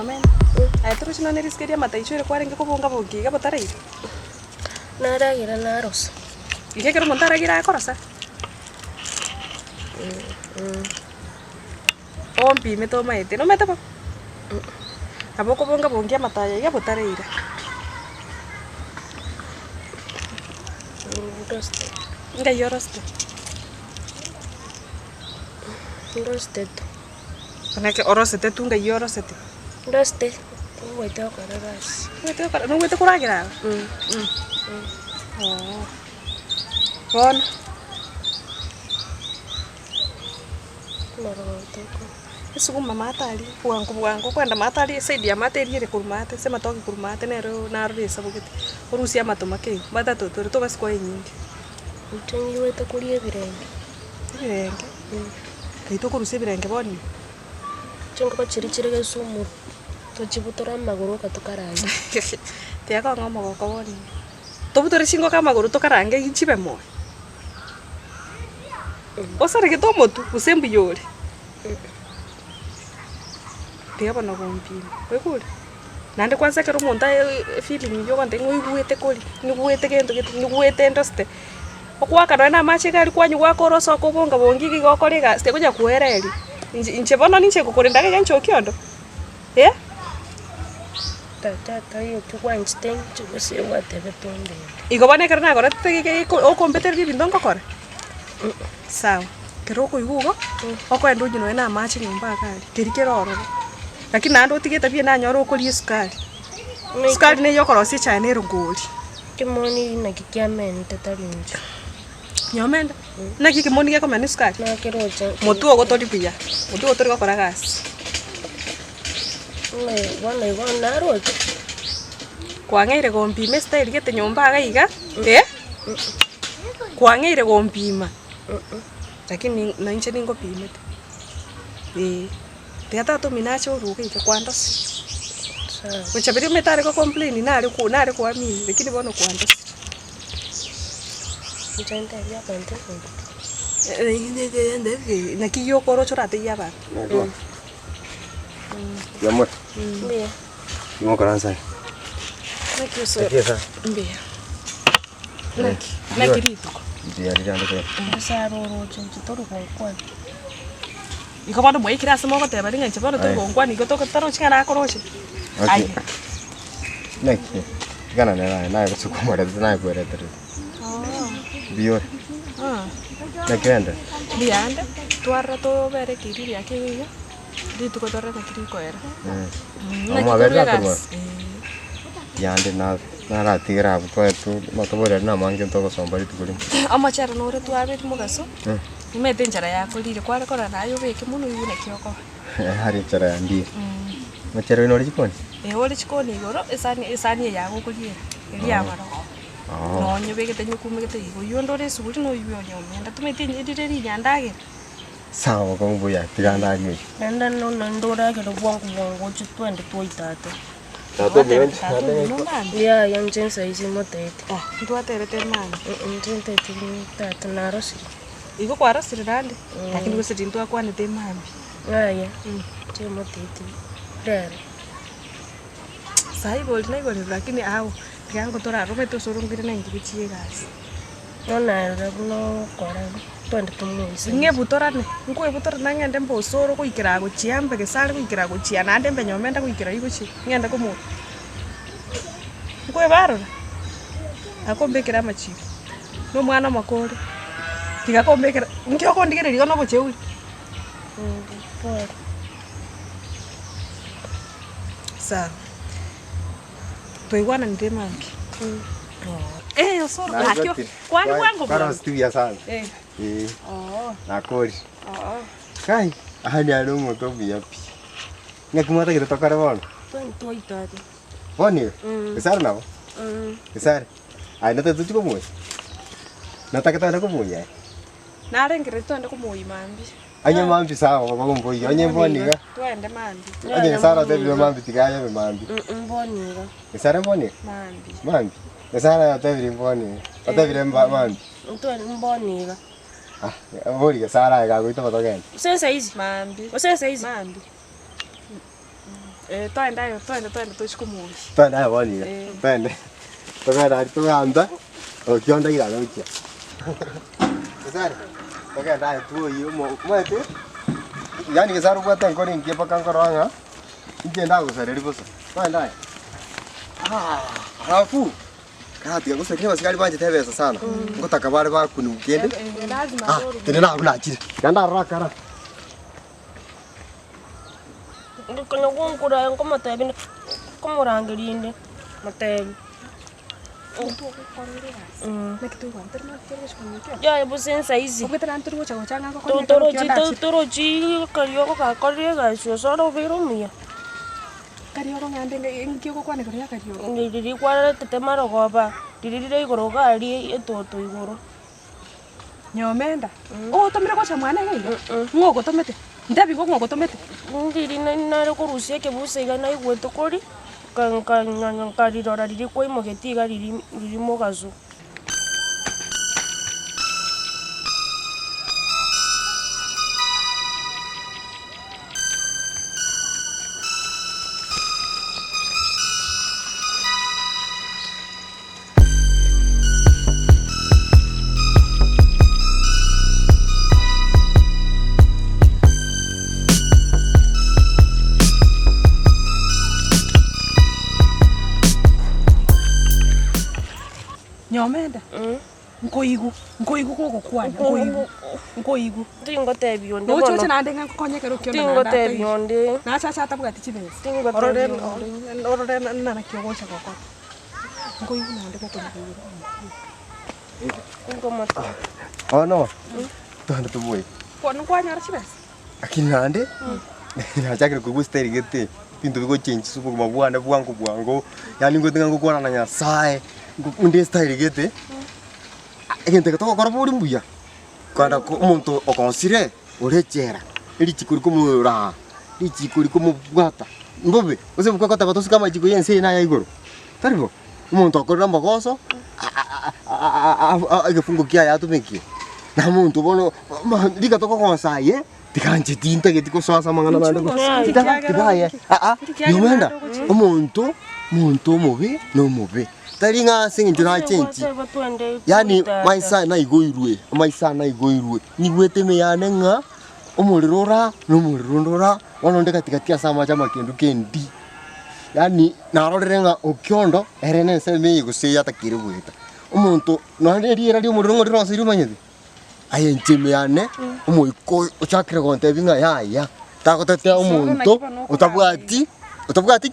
nyomen. Turu chino neriskeria mataicho ile kware ngikubunga bungi gabotareire. Naragira naros. Igekero montaragira akorosa. Ompi metoma ete no metaba. Aboko bonga bungi amataya gabotareire. Roste. Nga yoroste. Roste. Anake orosete tunga yorosete. Roste. Wete okararas. Wete okara no wete kuragira. Oh. Bon. Marotoko. Esuguma matali. Bwangu kwenda matali saidi ya materi ere kurumate sema toki kurumate nero naruri sabugete. Urusia matomake. Batatu to basikwa nyingi. Utengi wete kulie birenge. Birenge. Kaito kurusia birenge boni. Chenga bachirichire gesumu. Tochibutora maguru katukaranga. Tiaka ngoma goko boni. Tobutore singo kama maguru tokarange ichibe mo. Osare gitomo tu usembu yore. Tiaba no gompi. Wekuri. Nande kwanza kero monta feeling yo kwande nguiguete kuri. Nguiguete gento gitu nguiguete ndoste. Okwaka na mache kali kwanyu gwakoroso kubonga bongi gigokorega ste kuja kuereri. Inche bono ninche kukurinda ke gancho kiondo. Tata yo tukwanchiten chubese watebe tonde. Igobane karna gore tege o computer gi bindongo kore. Sawa. Kero ko igugo. Okwenda ujino na mache nyumba kali. Kerikero. Lakini nando tigeta bia na nyoro ko liskali. Skali ne yokoro si cha ne rugoli. Kimoni na kikiamen tatarinjo. Nyomenda. Na kikimoni ko mani skali. Na keroja. Motu ogotori pia. Motu ogotori ko kora gas. Wana roja. Kwangeire gompime style gete nyumba gaiga. Kwangeire gompima. Lakini na inche ningo pimete. Tiata to minacho ruke ke kwanda. Wecha bidi metare ko complain nari ko ami lakini bono kwanda. Ntenda ya bante. Na kiyo koro chorate ya ba. Yamwe. Mbia. Mo karansa. Nakio so. Kiesa. Mbia. Nakirito. Mbia rijando ke. Saroro chinchitoro kwa. Iko bado moi kira samo kote bari nganche bado to ngwani ko to taro chingana akoroche. Ai. Neki. Gana na ko sukumara na ko re tere. Bio. Nakenda. Bianda. Tuarra to bere kiri ya ke. Dito ko torre na kiri ko era. Amo averla kurwa. Yande na ratira to tu matobore na mangi to ko sombari tukuri. Ama chara no re tu abeti mugaso. Imete njara yako lire kware kora nayo beke muno yune kyoko. Hari chara ndi. Machero ino rikoni. Ole chikoni goro esani yago kulie. Eli amaro. No nyo beke tenyo kumeke igo yondo re suri no yibyo nyomenda tumete ndire ri nyandage. Sawa ko mbuya tiganda ngi. Nanda no ndora ke do bongo chitwende toitata. Tato bien. Ya yang jensa isi motete. Ndu aterete mana. Ntente tata narosi. Igo kwara sirande. Lakini ko sirindu akwane te mambi. Aya. Che motete. Dere. Sai bol na igore lakini awo. Yango tora rome to sorongire na ngi bichie gas. Nona no kora. Twende tumuisi. Nge butorane. Ngo butorane ngende mbosoro ko ikira go chiambe ke sare ko ikira go chia na ndembe nyomenda ko ikira igo chi. Ngende ko mu. Ngo baro. Akombe kira machi. No mwana makore. Tiga kombe kira. Ngio ko ndigere rigo no bocheuli. Por. Sa. Toigwana ndemangi. Osoro hakyo. Kwani wangu bwana. Para studia sana. Nakori. Kai, ahani alo moto biapi. Ngakimata kira tokara bwana. Toitata. Boni. Kesar nao? Kesar. Ai nata tu chiko moy. Nata kata ko moy ai. Nare ngire twende ko moyi mambi. Anya mambi sawa ko mboyi. Anya boni ga. Twende mambi. Anya sara de mambi tigaya be mambi. Mboni ga. Kesar boni? Mambi. Mambi. Kesar ata vile boni. Ata vile mambi. Twende mboni ga. Boni kesar ai ga ko ito patogen. Sasa hizi. Mambi. Sasa hizi. Mambi. Twende tushikumugi. Twende boni. Twende. Tukaenda ukionda ila ukia. Kisari. Tukaenda tu hiyo mwete. Yani kisaru kwa ngori ngie paka ngoranga. Nje ndago sare riboso. Twende. Halafu kati yangu sasa basi banje tebesa sana. Ngotaka bale bakuni ukende. Lazima doro. Tena kuna chiri. Kanda raka. Ndikanya kunkura ngo matebi kumurangirinde matebi. Ya busensa hizi. Toroji karioko ka kariega sio soro virumia. Karioko ngande ngiko kwane kariya karioko. Ndiri kwara tetemaro goba. Ndiri igoroga ari etoto igoro. Nyomenda. Tomire kwa mwana ngai. Ngoko tomete. Ndabi ngo ngoko tomete. Ndiri nare kurusia ke busega na igweto kori. Karirora riri kwa imogetiga riri mogazo. Nyomenda. Nkoigu koko kwana. Nkoigu. Tingo tebi onde. No choche nande ngakonyekero kiona. Tingo tebi onde. Na chacha tabuga tichibes. Tingo orore na kiogosha koko. Nkoigu nande koko nkoigu. Tingo mata. Oh no. Twende tuboy. Kono kwanya archibes. Akini nande? Nachakira kugusta rigete. Pinto bigo change supu mabwana bwango. Yani ngotenga ngokwana na Nyasaye. Unde style gete. Egente to ko buri mbuya. Kwanda ko umuntu okonsire urechera. Iri chikuri kumura. Iri chikuri kumubwata. Mbobe, ose bukwa kota batosi kama chiko yense na ya igoro. Taribo. Umuntu akorera mbagoso. Agafungo kia ya tumeki. Na muntu bono diga to ko konsaye. Tikanje tinta geti ko swasa mangana nande ko. Tigaye. Yomenda. Umuntu mobe no mobe. Taringa singi juna chenchi. Yani maisa na igoirwe. Nigwete me yanenga. Omulirora no mulirondora. Wanonde katika sama chama kendu kendi. Yani narorenga okyondo erene se me yiguse yata kiribwita. Omuntu no ndiri radio murongo ronse rumanyede. Ayenche me yane omoiko ochakire gonte binga ya. Takotete omuntu utabwati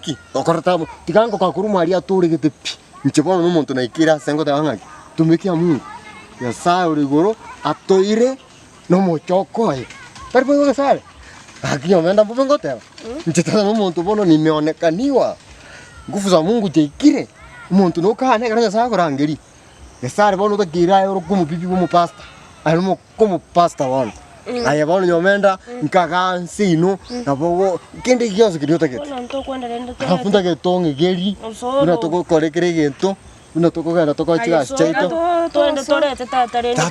ki. Okorata tikango kakuru ari atore gete pi. Nchibona n'umuntu naikira sengo tawangaki tumikia Mungu ya saa urigoro atoire no mochokoe taripo ngo sare akiyo menda mbubengo tewa nchitana n'umuntu bono nimeonekaniwa nguvu za Mungu tekire umuntu no kana kana saa kurangeri ya sare bono takira yoro kumupipi kumupasta alimo kumupasta wano aya bono nyomenda nkaga nsino nabo kende kiyoso kiriota kete afunda ke tonge geri una toko korekere gento una toko gana toko chiga chaito Twende torete tata rene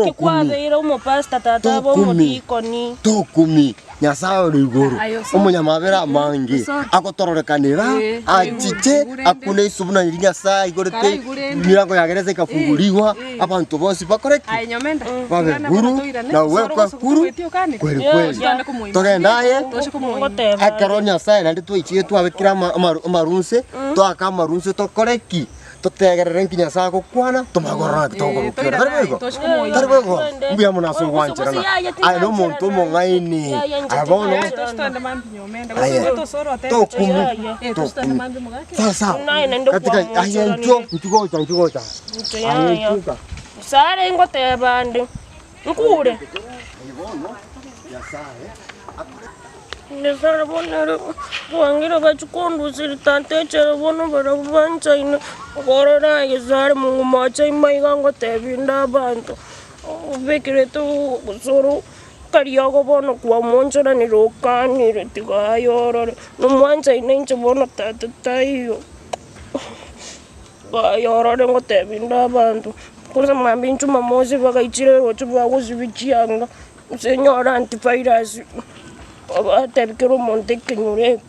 kikwabira umupasta tata bo mudikoni to kumi Nyasaye rigoro umunyamabera mangi akotororekanira achiche akune isubuna Nyasaye igorete mirango yagereze kafunguliwa abantu bose bakoreki babe guru na wekwa guru kweli togendaye akaro Nyasaye nandi twichie twabekira amarunse twakamarunse tokoreki totegerere nkinya saa gukwana tumagorora kitogorukira taribego mbuya munaso wanjirana ai no muntu mongaini abono sasa katika ayenjo ntigocha ayenjo sare ngote bande nkure Nesara bonero wangira bachukondu silitante chere bono barabancha ina gorora yesare mungu macha imaiga ngote binda bantu ubekire tu soro kariyago bono kwa monchora ni rokani retigayorore no mwancha inenche bono tatatayo bayorore ngote binda bantu kuza mambinchu mamozi bagaichire ocho bagozibichianga senyora antivirus Aba tabikiro monte kenyureke